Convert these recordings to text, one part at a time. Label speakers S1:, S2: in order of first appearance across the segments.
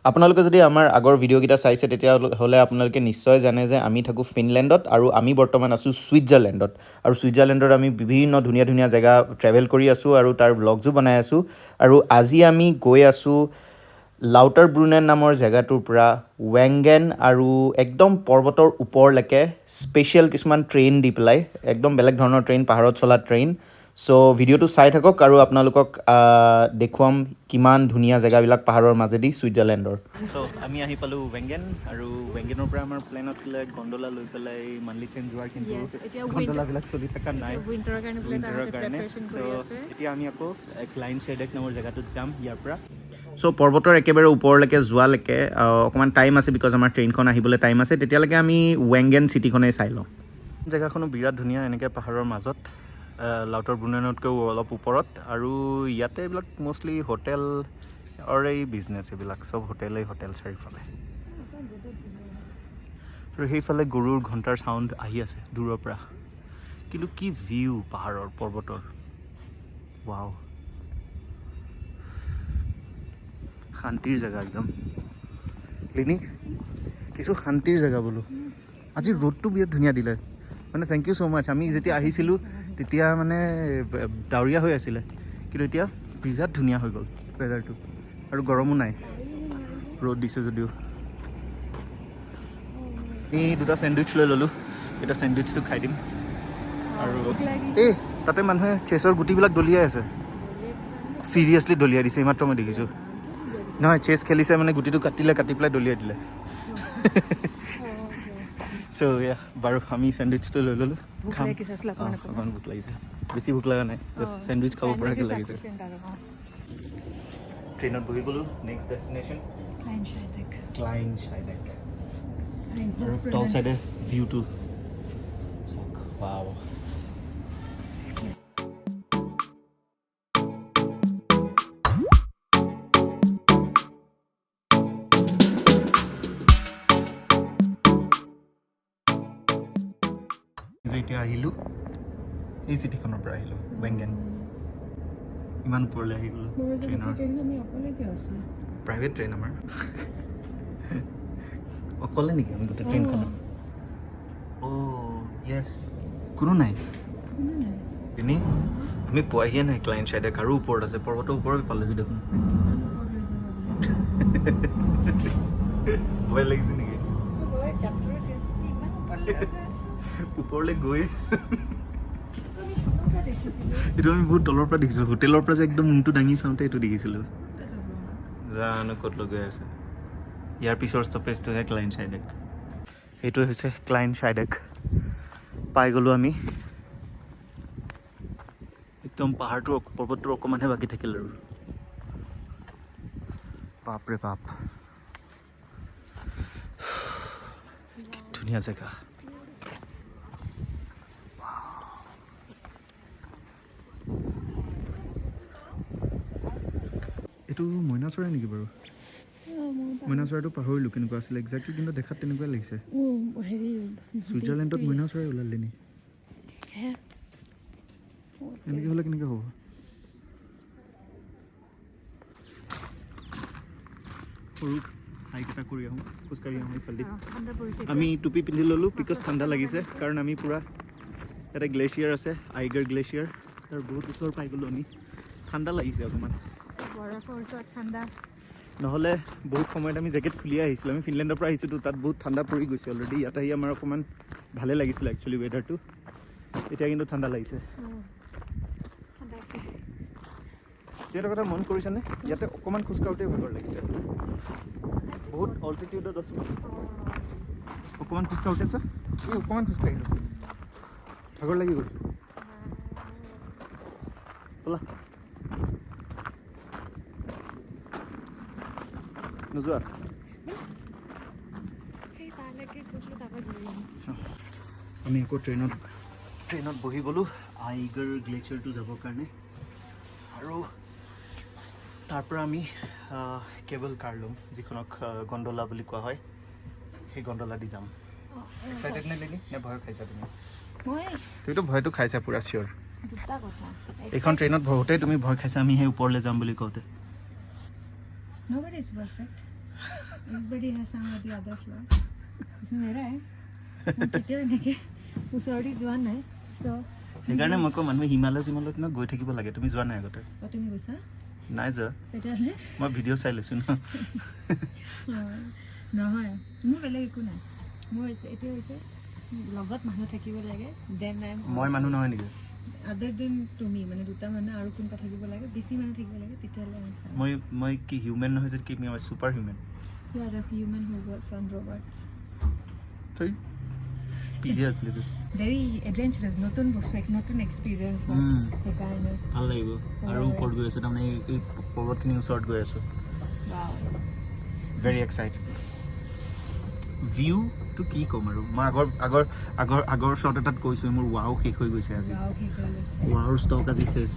S1: আপোনালোকে যদি আমাৰ আগৰ ভিডিঅ'কেইটা চাইছে তেতিয়াহ'লে আপোনালোকে নিশ্চয় জানে যে আমি থাকোঁ ফিনলেণ্ডত আৰু আমি বৰ্তমান আছোঁ ছুইজাৰলেণ্ডত আৰু ছুইজাৰলেণ্ডত আমি বিভিন্ন ধুনীয়া ধুনীয়া জেগা ট্ৰেভেল কৰি আছোঁ আৰু তাৰ ব্লগছো বনাই আছোঁ আৰু আজি আমি গৈ আছোঁ লাউটাৰ ব্ৰুনেন নামৰ জেগাটোৰ পৰা ৱেংগেন আৰু একদম পৰ্বতৰ ওপৰলৈকে স্পেচিয়েল কিছুমান ট্ৰেইন দি পেলাই একদম বেলেগ ধৰণৰ ট্ৰেইন পাহাৰত চলা ট্ৰেইন চ' ভিডিঅ'টো চাই থাকক আৰু আপোনালোকক দেখুৱাম কিমান ধুনীয়া জেগাবিলাক পাহাৰৰ মাজেদি ছুইজাৰলেণ্ডৰ চ' আমি আহি পালোঁ ৱেংগেন আৰু ৱেংগেনৰ পৰা আমাৰ প্লেন আছিলে গণ্ডলা লৈ পেলাই মানলি চেইন যোৱাৰ কিন্তু গণ্ডলাবিলাক চলি থকা নাই উইণ্টাৰৰ কাৰণে চ' এতিয়া আমি আকৌ ক্লাইন চাইডেক নামৰ জেগাটোত যাম ইয়াৰ পৰা চ' পৰ্বতৰ একেবাৰে ওপৰলৈকে যোৱালৈকে অকণমান টাইম আছে বিকজ আমাৰ ট্ৰেইনখন আহিবলৈ টাইম আছে তেতিয়ালৈকে আমি ৱেংগেন চিটিখনেই চাই লওঁ জেগাখনো বিৰাট ধুনীয়া এনেকৈ পাহাৰৰ মাজত লাউটাৰ ব্ৰুনেনতকৈও অলপ ওপৰত আৰু ইয়াতে এইবিলাক মষ্টলি হোটেল এই বিজনেছ এইবিলাক চব হোটেল চাৰিওফালে আৰু সেইফালে গৰুৰ ঘণ্টাৰ চাউণ্ড আহি আছে দূৰৰ পৰা কিন্তু কি ভিউ পাহাৰৰ পৰ্বতৰ ৱাও শান্তিৰ জেগা একদম লিনি কিছু শান্তিৰ জেগা বোলো আজি ৰ'দটো বিৰাট ধুনীয়া দিলে মানে থেংক ইউ ছ' মাছ আমি যেতিয়া আহিছিলোঁ তেতিয়া মানে ডাৱৰীয়া হৈ আছিলে কিন্তু এতিয়া বিৰাট ধুনীয়া হৈ গ'ল ৱেডাৰটো আৰু গৰমো নাই ৰ'দ দিছে যদিও আমি দুটা চেণ্ডউইচ লৈ ল'লোঁ এতিয়া চেণ্ডউইচটো খাই দিম আৰু এই তাতে মানুহে চেছৰ গুটিবিলাক দলিয়াই আছে চিৰিয়াছলি দলিয়াই দিছে এইমাত্ৰ মই দেখিছোঁ নহয় চেছ খেলিছে মানে গুটিটো কাটি পেলাই দলিয়াই দিলে চ' বাৰু আমি চেণ্ডউইচটো লৈ ল'লোঁ খাম অকণমান ভোক লাগিছে বেছি ভোক লগা নাই জাষ্ট চেণ্ডউইচ খাব পৰাকৈ লাগিছে ট্ৰেইনত বহি গ'লোঁ নেক্সট ডেষ্টিনেশ্যন ক্লাইন চাইডেক আৰু তল চাইডে ভিউটো চাওক ৱাও এতিয়া আহিলোঁ এই চিটিখনৰ পৰা আহিলোঁ ৱেংগেন ইমান ওপৰলৈ আহি গ'লোঁ ট্ৰেইনৰ প্ৰাইভেট ট্ৰেইন আমাৰ অকলে নেকি আমি গোটেই ট্ৰেইনখনত অ' য়েছ কোনো নাই এনে আমি পোৱাহিয়ে নাই ক্লাইন চাইডে আৰু ওপৰত আছে পৰ্বতৰ ওপৰত পালোহি দেখোন ভয় লাগিছে নেকি ওপৰলৈ গৈ এইটো আমি বহুত তলৰ পৰা দেখিছিলোঁ হোটেলৰ পৰা যে একদম মূৰটো দাঙি চাওঁতে এইটো দেখিছিলোঁ জানো ক'ত লৈ গৈ আছে ইয়াৰ পিছৰ ষ্টপেজটোহে ক্লাইন চাইডেক এইটোৱে হৈছে ক্লাইন চাইডেক পাই গ'লোঁ আমি একদম পাহাৰটোৰ পৰ্বতটোৰ অকণমানহে বাকী থাকিল আৰু বাপৰে বাপ কি ধুনীয়া জেগা এইটো মইনা চৰাই নেকি বাৰু মইনা চৰাইটো পাহৰিলোঁ কেনেকুৱা আছিলে একজেক্টলি কিন্তু দেখাত তেনেকুৱাই লাগিছে ছুইজাৰলেণ্ডত মইনা চৰাই ওলালে নি এনেকৈ হ'লে কেনেকৈ হ'ব সৰু হাইক এটা কৰি আহোঁ খোজকাঢ়ি আহোঁ এইফালে আমি টুপি পিন্ধি ল'লোঁ বিকজ ঠাণ্ডা লাগিছে কাৰণ আমি পূৰা এটা গ্লেচিয়াৰ আছে আইগাৰ গ্লেচিয়াৰ আৰু বহুত ওচৰ পাই গ'লোঁ আমি ঠাণ্ডা লাগিছে অকণমান নহ'লে বহুত সময়ত আমি জেকেট খুলিয়ে আহিছিলোঁ আমি ফিনলেণ্ডৰ পৰা আহিছোঁতো তাত বহুত ঠাণ্ডা পৰি গৈছে অলৰেডি ইয়াত আহি আমাৰ অকণমান ভালে লাগিছিলে একচুৱেলি ৱেডাৰটো এতিয়া কিন্তু ঠাণ্ডা লাগিছে এটা কথা মন কৰিছেনে ইয়াতে অকণমান খোজকাঢ়োঁতে ভাগৰ লাগিছে বহুত অল্টিটিউডত আছোঁ অকণমান খোজকাঢ়োঁতে আছে এই অকণমান খোজকাঢ়িলোঁ ভাগৰ লাগি গ'ল ব'লা নোযোৱা আমি আকৌ ট্ৰেইনত বহি গ'লোঁ আইগাৰ গ্লেচিয়াৰটো যাবৰ কাৰণে আৰু তাৰ পৰা আমি কেবল কাৰ ল'ম যিখনক গণ্ডলা বুলি কোৱা হয় সেই গণ্ডলা দি যাম এক্সাইটেড নে লিনি নে ভয় খাইছা তুমি তুমিতো ভয়টো খাইছা পুৰা চিয়'ৰ এইখন ট্ৰেইনত বহোঁতে তুমি ভয় খাইছা আমি সেই ওপৰলৈ যাম বুলি কওঁতে
S2: Everybody has some of the other flaws. इसमें मेरा है मैं कितने देखे उसोरी जोन है so
S1: সেইকাৰণে মই কওঁ মানুহে হিমালয় চিমালয়ত ন গৈ থাকিব লাগে তুমি যোৱা নাই আগতে
S2: তুমি গৈছা
S1: নাই যোৱা
S2: তেতিয়াহ'লে
S1: মই ভিডিঅ' চাই লৈছোঁ ন
S2: নহয় মোৰ বেলেগ একো নাই মোৰ এইটো হৈছে লগত মানুহ থাকিব লাগে দেন
S1: মই মানুহ নহয় নেকি
S2: other than তুমি মানে দুটা মানুহ আৰু কোনটা থাকিব লাগে বেছি মানুহ থাকিব লাগে তেতিয়াহ'লে
S1: মই কি হিউমেন নহয় যে কি মই super human
S2: you are a human who works on robots
S1: থৈ পিজি আছিলে তো
S2: very adventurous নতুন বস্তু এক নতুন এক্সপেৰিয়েন্স সেইকাৰণে
S1: ভাল লাগিব আৰু ওপৰত গৈ আছোঁ তাৰমানে এই পৰ্বতখিনি ওচৰত গৈ আছোঁ ভেৰি এক্সাইটেড ভিউটো কি ক'ম আৰু মই আগৰ শ্বট এটাত কৈছোঁ মোৰ ৱাও শেষ হৈ গৈছে আজি ৱাওৰ ষ্টক আজি চেছ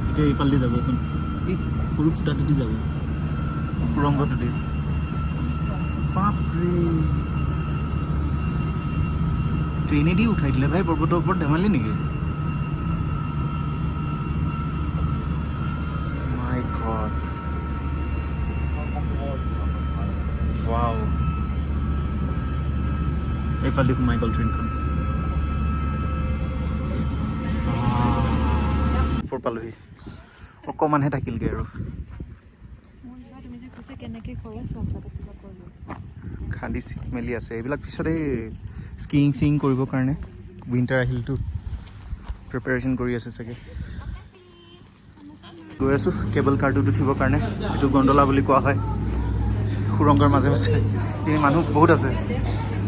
S1: এতিয়া এইফালেদি যাব এখন এই সৰু ফুটাটোদি যাব সুৰংগটোদি বাপৰে ট্ৰেইনেদি উঠাই দিলে ভাই পৰ্বতৰ ওপৰত ধেমালি নেকি মাই গড ৱাও এইফালে সোমাই গ'ল ট্ৰেইনখন ফৰ পালোহি অকণমানহে থাকিলগৈ আৰু খান্দি মেলি আছে এইবিলাক পিছতে স্কিং চিং কৰিবৰ কাৰণে উইণ্টাৰ আহিলতো প্ৰিপেৰেশ্যন কৰি আছে চাগে গৈ আছোঁ কেবল কাৰটোত উঠিবৰ কাৰণে যিটো গণ্ডলা বুলি কোৱা হয় সুৰংগৰ মাজে মাজে এই মানুহ বহুত আছে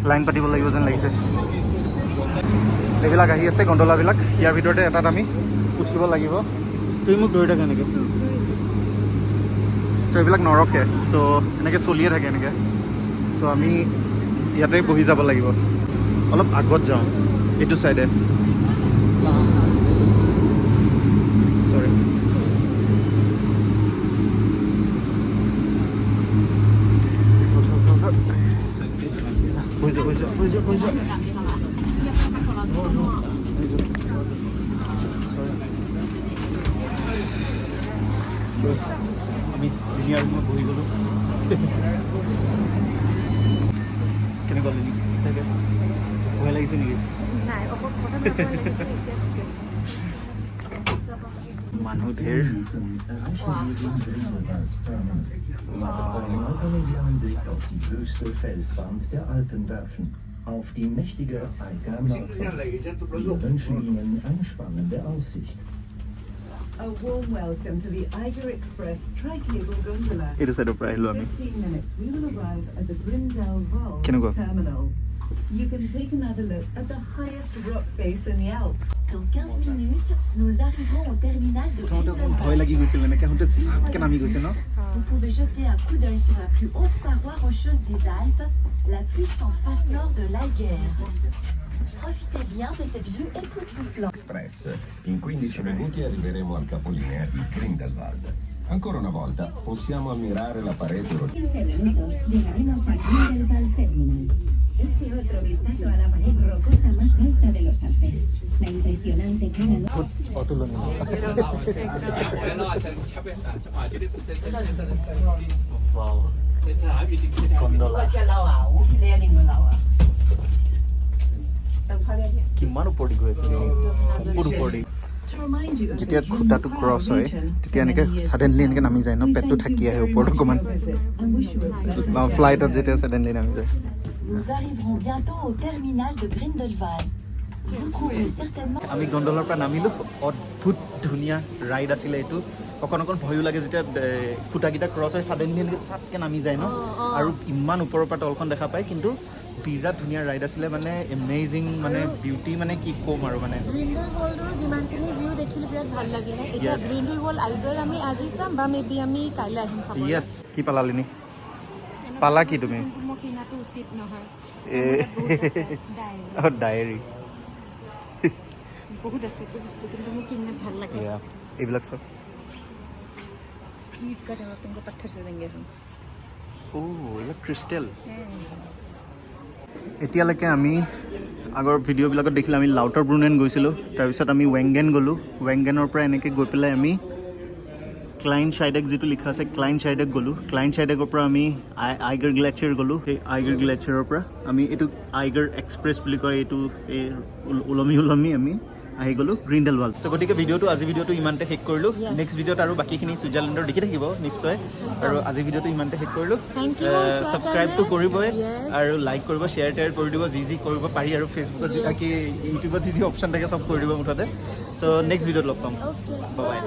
S1: লাইন পাতিব লাগিব যেন লাগিছে এইবিলাক আহি আছে গণ্ডলাবিলাক ইয়াৰ ভিতৰতে এটাত আমি উঠিব লাগিব তুমি মোক ধৰি থাকা এনেকৈ চ' এইবিলাক নৰখে চ' এনেকৈ চলিয়ে থাকে এনেকৈ চ' আমি ইয়াতে বহি যাব লাগিব অলপ আগত যাওঁ এইটো চাইডে চৰি আমি ধুনীয়া ৰুমত বহি গ'লোঁ কেনেকুৱা লাগিল চাগে ভয় লাগিছে নেকি মানুহ ধেৰ
S3: Auf die mächtige Eiger-Nordwand. Wir wünschen Ihnen eine spannende Aussicht.
S4: A warm welcome to the Eiger Express tri-cable gondola.
S1: এইটো চাইডৰ পৰা আহিলোঁ আমি
S4: 15 minutes, we will arrive at the Grindelwald
S1: কেনেকুৱা
S4: terminal. You can take another look at the highest rock face in the Alps.
S5: Dans 15 minutes, nous arriverons au terminal de
S1: প্ৰথমতে অকণ ভয়
S5: Grindelwald.
S1: লাগি গৈছিল এনেকৈ আহোঁতে চাপকৈ নামি গৈছে ন
S5: Vous pouvez jeter un coup d'œil sur la plus haute paroi rocheuse des Alpes, la puissante face nord de l'Eiger. Profitez bien de cette vue époustouflante.
S6: Express. In 15 minuti arriveremo al capolinea di Grindelwald. Ancora una volta possiamo ammirare la parete
S7: En minutos llegaremos a Grindelwald Terminal. Eche otro vistazo a la pared rocosa más alta de los Alpes. La impresionante cara
S1: বহুত অতুলনীয় wow গণ্ডলা কিমান ওপৰদি গৈ আছে বহুত ওপৰদি
S4: To remind you of
S1: যেতিয়া
S4: the
S1: খুটাটো
S4: unique
S1: cross হয়
S4: region
S1: তেতিয়া
S4: for
S1: এনেকৈ
S4: many years
S1: ছাডেনলি
S4: to
S1: এনেকৈ নামি যায় ন
S4: come.
S1: পেটটো
S4: We
S1: থাকি
S4: thank
S1: আহে
S4: you
S1: ওপৰত
S4: very much
S1: অকণমান
S4: for your visit and wish you a pleasant
S1: ফ্লাইটত যেতিয়া ছাডেনলি নামি যায়
S5: Nous arriverons bientôt au terminal de Grindelwald. Vous trouverez certainement
S1: আমি গণ্ডলাৰ পৰা নামিলোঁ অদ্ভুত ধুনীয়া ৰাইড আছিলে এইটো অকণ অকণ ভয়ো লাগে যেতিয়া খুটাকেইটা ক্ৰছ হয় ছাডেনলি এনেকৈ চাপকৈ নামি যায় ন আৰু ইমান ওপৰৰ পৰা তলখন দেখা পায় কিন্তু বিৰাট ধুনীয়া ৰাইড আছিলে মানে এমেজিং মানে বিউটি মানে কি ক'ম আৰু মানে
S2: গ্ৰিণ্ডেলৱাল্ডৰ যিমানখিনি ভিউ দেখিলোঁ বিৰাট ভাল লাগিলে এতিয়া
S1: Yes.
S2: গ্ৰিণ্ডেলৱাল্ড আইদাৰ আমি আজি চাম বা মে বি আমি কাইলৈ আহিম চাবলৈ
S1: য়েছ কি পালালিনি পালা কি তুমি
S2: মই কিনাটো উচিত নহয়
S1: ডায়েৰী
S2: বহুত আছে এইটো বস্তু কিন্তু মোৰ কিনাত ভাল লাগে
S1: এইবিলাক চব
S2: ईद का जवाब तुमको पत्थर से देंगे हम
S1: এইবিলাক ক্ৰিষ্টেল এতিয়ালৈকে আমি আগৰ ভিডিঅ'বিলাকত দেখিলে আমি লাউটাৰ ব্ৰুনেন গৈছিলোঁ তাৰপিছত আমি ৱেংগেন গ'লোঁ ৱেংগেনৰ পৰা এনেকৈ গৈ পেলাই আমি ক্লাইন চাইডেক যিটো লিখা আছে ক্লাইন চাইডেক গ'লোঁ ক্লাইন চাইডেকৰ পৰা আমি আইগাৰ গ্লেচিয়াৰ গ'লোঁ সেই আইগাৰ গ্লেচিয়াৰৰ পৰা আমি এইটো আইগাৰ এক্সপ্ৰেছ বুলি কয় এইটো এই ওলমি আমি আহি গ'লোঁ গ্ৰিণ্ডেলৱাল্ড চ' গতিকে আজি ভিডিঅ'টো ইমানতে শেষ কৰিলোঁ নেক্সট ভিডিঅ'ত আৰু বাকীখিনি ছুইজাৰলেণ্ডৰ দেখি থাকিব নিশ্চয় আৰু আজি ভিডিঅ'টো ইমানতে শেষ কৰিলোঁ ছাবস্ক্ৰাইবটো কৰিবই আৰু লাইক কৰিব শ্বেয়াৰ টেয়াৰ কৰি দিব যি কৰিব পাৰি আৰু ফেচবুকত কি ইউটিউবত যি অপশ্যন থাকে চব কৰি দিব মুঠতে চ' নেক্সট ভিডিঅ'ত লগ পাম বাই